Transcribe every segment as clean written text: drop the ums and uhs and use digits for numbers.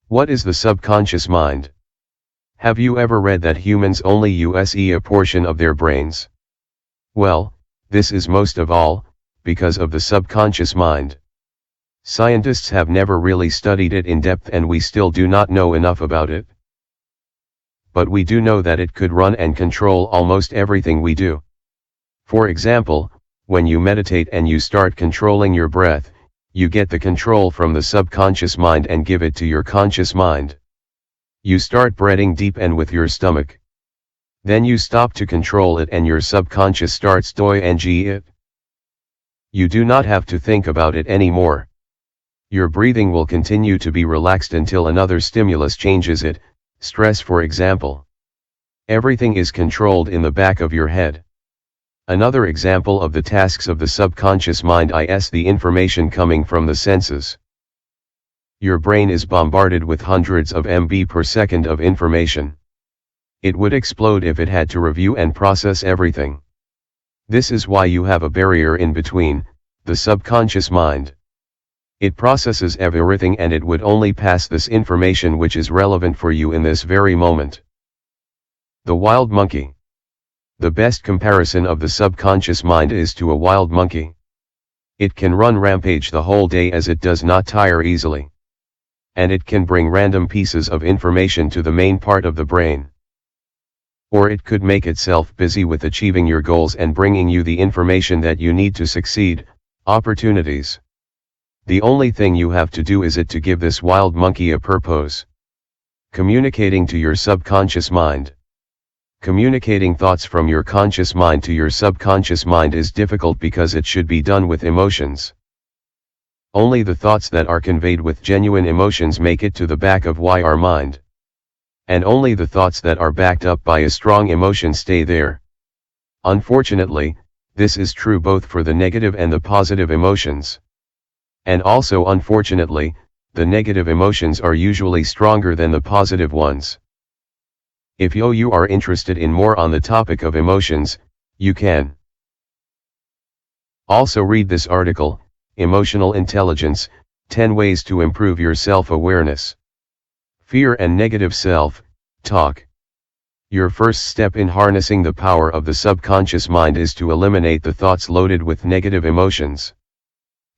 What is the subconscious mind? Have you ever read that humans only use a portion of their brains? Well, this is most of all, because of the subconscious mind. Scientists have never really studied it in depth and we still do not know enough about it. But we do know that it could run and control almost everything we do. For example, when you meditate and you start controlling your breath, you get the control from the subconscious mind and give it to your conscious mind. You start breathing deep and with your stomach. Then you stop to control it and your subconscious starts doing it. You do not have to think about it anymore. Your breathing will continue to be relaxed until another stimulus changes it, stress for example. Everything is controlled in the back of your head. Another example of the tasks of the subconscious mind is the information coming from the senses. Your brain is bombarded with hundreds of MB per second of information. It would explode if it had to review and process everything. This is why you have a barrier in between, the subconscious mind. It processes everything and it would only pass this information which is relevant for you in this very moment. The wild monkey. The best comparison of the subconscious mind is to a wild monkey. It can run rampage the whole day as it does not tire easily. And it can bring random pieces of information to the main part of the brain. Or it could make itself busy with achieving your goals and bringing you the information that you need to succeed, opportunities. The only thing you have to do is to give this wild monkey a purpose. Communicating to your subconscious mind. Communicating thoughts from your conscious mind to your subconscious mind is difficult because it should be done with emotions. Only the thoughts that are conveyed with genuine emotions make it to the back of our mind. And only the thoughts that are backed up by a strong emotion stay there. Unfortunately, this is true both for the negative and the positive emotions. And also unfortunately, the negative emotions are usually stronger than the positive ones. If you are interested in more on the topic of emotions, you can also read this article, Emotional Intelligence, 10 Ways to Improve Your Self-Awareness. Fear and Negative Self-Talk. Your first step in harnessing the power of the subconscious mind is to eliminate the thoughts loaded with negative emotions.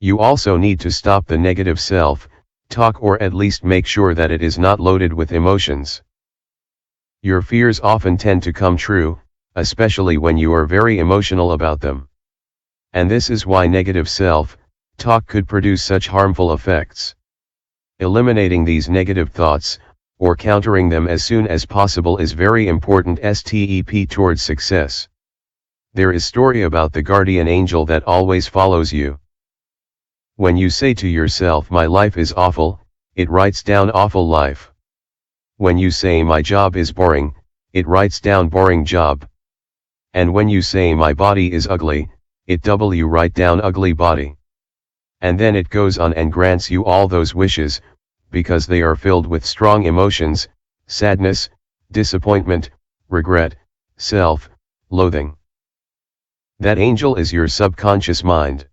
You also need to stop the negative self-talk or at least make sure that it is not loaded with emotions. Your fears often tend to come true, especially when you are very emotional about them. And this is why negative self-talk could produce such harmful effects. Eliminating these negative thoughts, or countering them as soon as possible is very important step towards success. There is story about the guardian angel that always follows you. When you say to yourself my life is awful, it writes down awful life. When you say my job is boring, it writes down boring job. And when you say my body is ugly, it write down ugly body. And then it goes on and grants you all those wishes, because they are filled with strong emotions, sadness, disappointment, regret, self-loathing. That angel is your subconscious mind.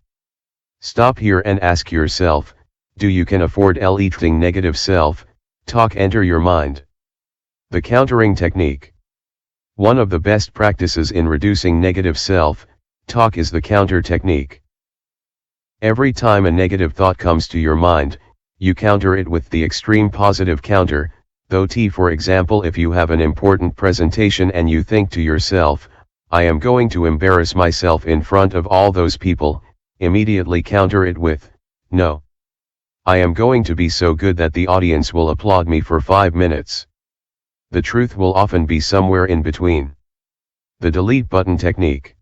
Stop here and ask yourself, do you can afford letting negative self-talk enter your mind? The countering technique. One of the best practices in reducing negative self-talk is the counter technique. Every time a negative thought comes to your mind, you counter it with the extreme positive counter, for example, if you have an important presentation and you think to yourself, I am going to embarrass myself in front of all those people, immediately counter it with, no. I am going to be so good that the audience will applaud me for 5 minutes. The truth will often be somewhere in between. The delete button technique.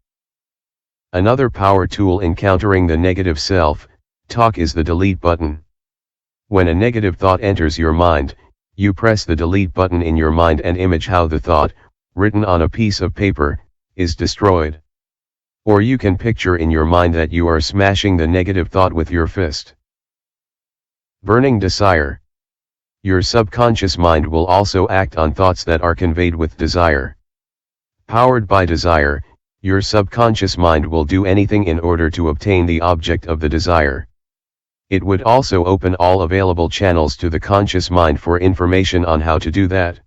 Another power tool in countering the negative self-talk is the delete button. When a negative thought enters your mind, you press the delete button in your mind and image how the thought, written on a piece of paper, is destroyed. Or you can picture in your mind that you are smashing the negative thought with your fist. Burning desire. Your subconscious mind will also act on thoughts that are conveyed with desire. Powered by desire, your subconscious mind will do anything in order to obtain the object of the desire. It would also open all available channels to the conscious mind for information on how to do that.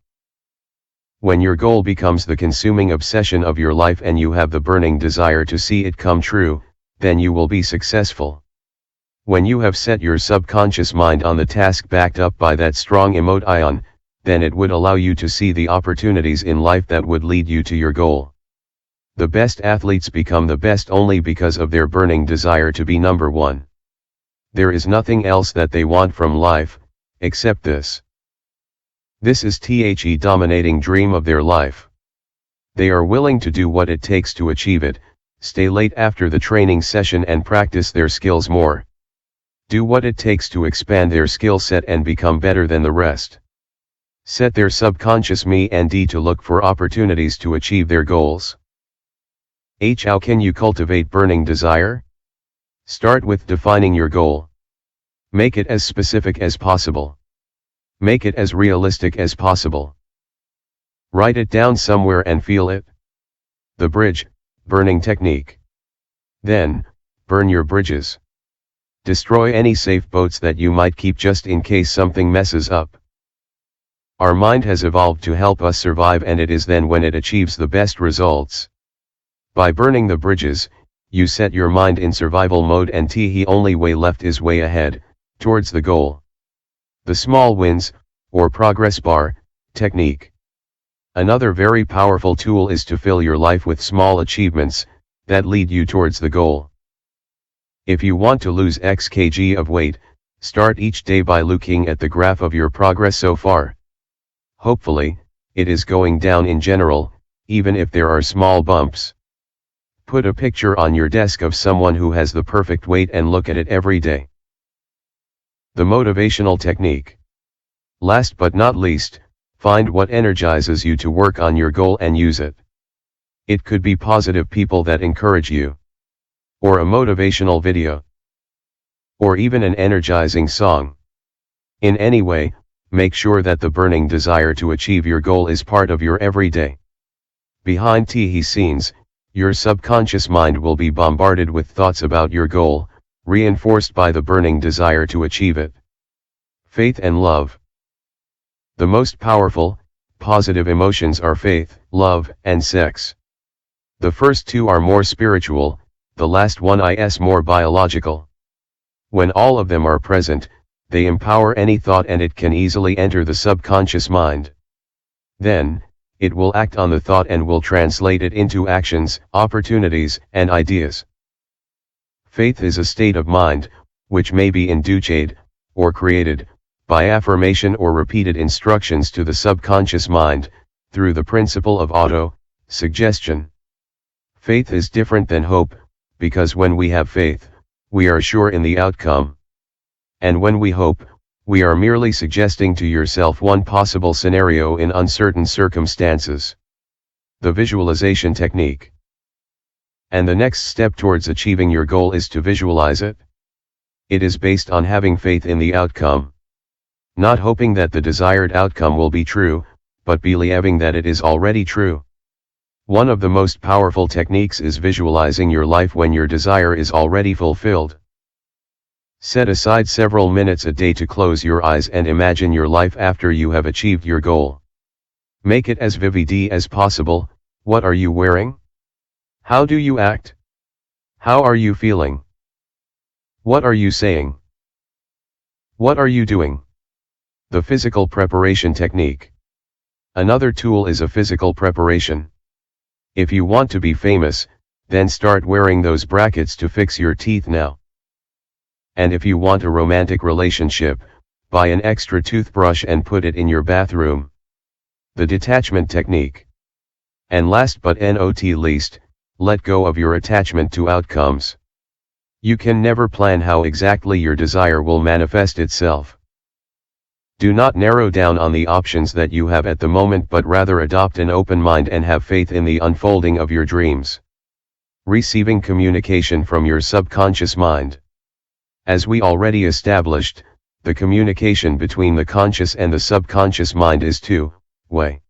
When your goal becomes the consuming obsession of your life and you have the burning desire to see it come true, then you will be successful. When you have set your subconscious mind on the task backed up by that strong emotion, then it would allow you to see the opportunities in life that would lead you to your goal. The best athletes become the best only because of their burning desire to be number one. There is nothing else that they want from life, except this. This is the dominating dream of their life. They are willing to do what it takes to achieve it, stay late after the training session and practice their skills more. Do what it takes to expand their skill set and become better than the rest. Set their subconscious mind to look for opportunities to achieve their goals. How can you cultivate burning desire? Start with defining your goal. Make it as specific as possible. Make it as realistic as possible. Write it down somewhere and feel it. The bridge, burning technique. Then, burn your bridges. Destroy any safe boats that you might keep just in case something messes up. Our mind has evolved to help us survive, and it is then when it achieves the best results. By burning the bridges, you set your mind in survival mode, and the only way left is way ahead, towards the goal. The small wins, or progress bar, technique. Another very powerful tool is to fill your life with small achievements that lead you towards the goal. If you want to lose X kg of weight, start each day by looking at the graph of your progress so far. Hopefully, it is going down in general, even if there are small bumps. Put a picture on your desk of someone who has the perfect weight and look at it every day. The motivational technique. Last but not least, find what energizes you to work on your goal and use it. It could be positive people that encourage you, or a motivational video, or even an energizing song. In any way, make sure that the burning desire to achieve your goal is part of your everyday. Behind the scenes, your subconscious mind will be bombarded with thoughts about your goal, reinforced by the burning desire to achieve it. Faith and love. The most powerful, positive emotions are faith, love, and sex. The first two are more spiritual, the last one is more biological. When all of them are present, they empower any thought and it can easily enter the subconscious mind. Then, it will act on the thought and will translate it into actions, opportunities, and ideas. Faith is a state of mind, which may be induced, or created, by affirmation or repeated instructions to the subconscious mind, through the principle of auto-suggestion. Faith is different than hope, because when we have faith, we are sure in the outcome. And when we hope, we are merely suggesting to yourself one possible scenario in uncertain circumstances. The visualization technique. And the next step towards achieving your goal is to visualize it. It is based on having faith in the outcome. Not hoping that the desired outcome will be true, but believing that it is already true. One of the most powerful techniques is visualizing your life when your desire is already fulfilled. Set aside several minutes a day to close your eyes and imagine your life after you have achieved your goal. Make it as vivid as possible. What are you wearing? How do you act? How are you feeling? What are you saying? What are you doing? The physical preparation technique. Another tool is a physical preparation. If you want to be famous, then start wearing those brackets to fix your teeth now. And if you want a romantic relationship, buy an extra toothbrush and put it in your bathroom. The detachment technique. And last but not least, let go of your attachment to outcomes. You can never plan how exactly your desire will manifest itself. Do not narrow down on the options that you have at the moment, but rather adopt an open mind and have faith in the unfolding of your dreams. Receiving communication from your subconscious mind. As we already established, the communication between the conscious and the subconscious mind is two-way.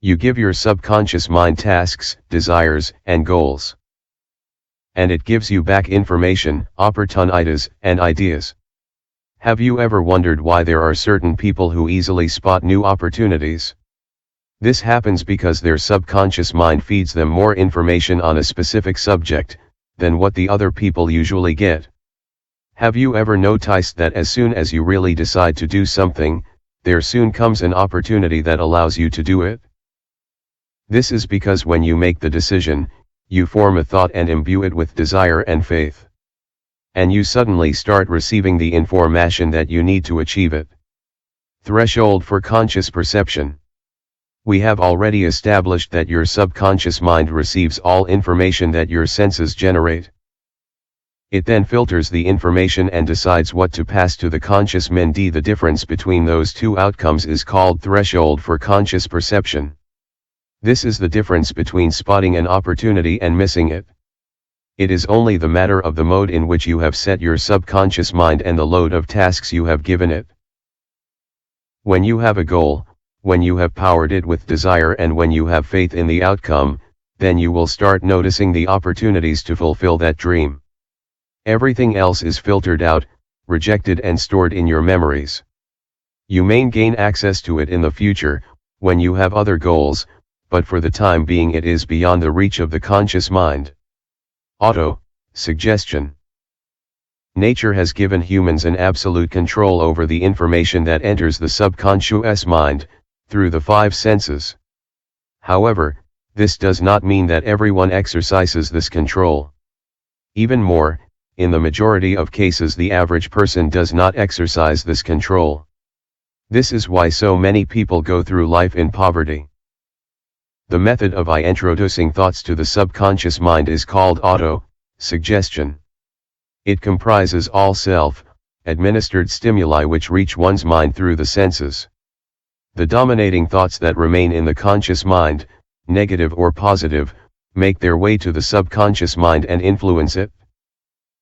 You give your subconscious mind tasks, desires, and goals. And it gives you back information, opportunities, and ideas. Have you ever wondered why there are certain people who easily spot new opportunities? This happens because their subconscious mind feeds them more information on a specific subject than what the other people usually get. Have you ever noticed that as soon as you really decide to do something, there soon comes an opportunity that allows you to do it? This is because when you make the decision, you form a thought and imbue it with desire and faith. And you suddenly start receiving the information that you need to achieve it. Threshold for conscious perception. We have already established that your subconscious mind receives all information that your senses generate. It then filters the information and decides what to pass to the conscious mind. The difference between those two outcomes is called threshold for conscious perception. This is the difference between spotting an opportunity and missing it. It is only the matter of the mode in which you have set your subconscious mind and the load of tasks you have given it. When you have a goal, when you have powered it with desire and when you have faith in the outcome, then you will start noticing the opportunities to fulfill that dream. Everything else is filtered out, rejected and stored in your memories. You may gain access to it in the future, when you have other goals, but for the time being it is beyond the reach of the conscious mind. Auto-suggestion. Nature has given humans an absolute control over the information that enters the subconscious mind, through the five senses. However, this does not mean that everyone exercises this control. Even more, in the majority of cases the average person does not exercise this control. This is why so many people go through life in poverty. The method of introducing thoughts to the subconscious mind is called auto-suggestion. It comprises all self-administered stimuli which reach one's mind through the senses. The dominating thoughts that remain in the conscious mind, negative or positive, make their way to the subconscious mind and influence it.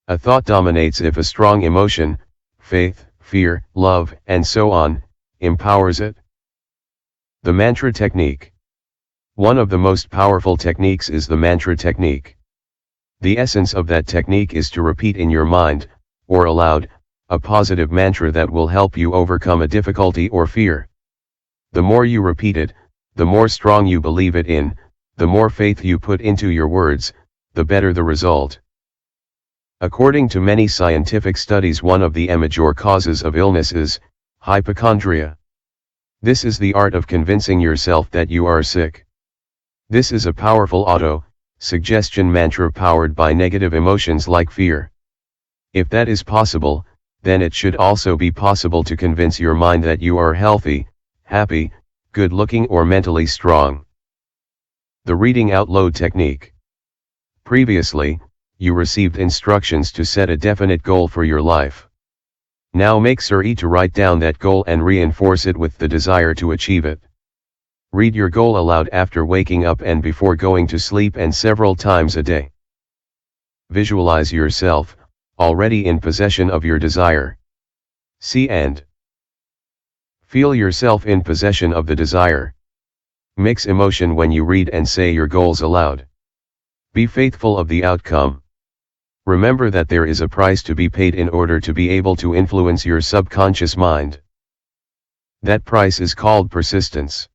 A thought dominates if a strong emotion, faith, fear, love, and so on, empowers it. The mantra technique. One of the most powerful techniques is the mantra technique. The essence of that technique is to repeat in your mind, or aloud, a positive mantra that will help you overcome a difficulty or fear. The more you repeat it, the more strong you believe it in, the more faith you put into your words, the better the result. According to many scientific studies, one of the major causes of illness is hypochondria. This is the art of convincing yourself that you are sick. This is a powerful auto-suggestion mantra powered by negative emotions like fear. If that is possible, then it should also be possible to convince your mind that you are healthy, happy, good-looking or mentally strong. The reading out loud technique. Previously, you received instructions to set a definite goal for your life. Now make sure to write down that goal and reinforce it with the desire to achieve it. Read your goal aloud after waking up and before going to sleep and several times a day. Visualize yourself, already in possession of your desire. See and feel yourself in possession of the desire. Mix emotion when you read and say your goals aloud. Be faithful of the outcome. Remember that there is a price to be paid in order to be able to influence your subconscious mind. That price is called persistence.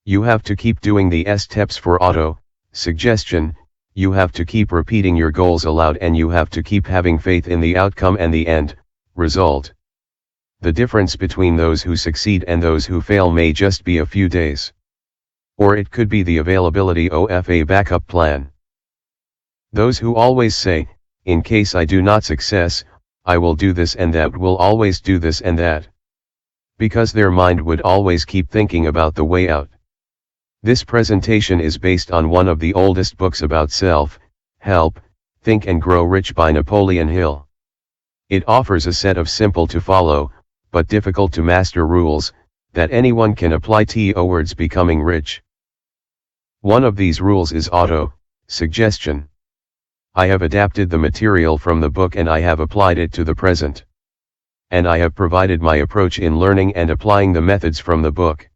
You have to keep doing the steps for auto-suggestion, you have to keep repeating your goals aloud and you have to keep having faith in the outcome and the end result. The difference between those who succeed and those who fail may just be a few days. Or it could be the availability of a backup plan. Those who always say, in case I do not success, I will do this and that, will always do this and that. Because their mind would always keep thinking about the way out. This presentation is based on one of the oldest books about self-help, Think and Grow Rich by Napoleon Hill. It offers a set of simple to follow, but difficult to master rules, that anyone can apply towards becoming rich. One of these rules is auto-suggestion. I have adapted the material from the book and I have applied it to the present. And I have provided my approach in learning and applying the methods from the book.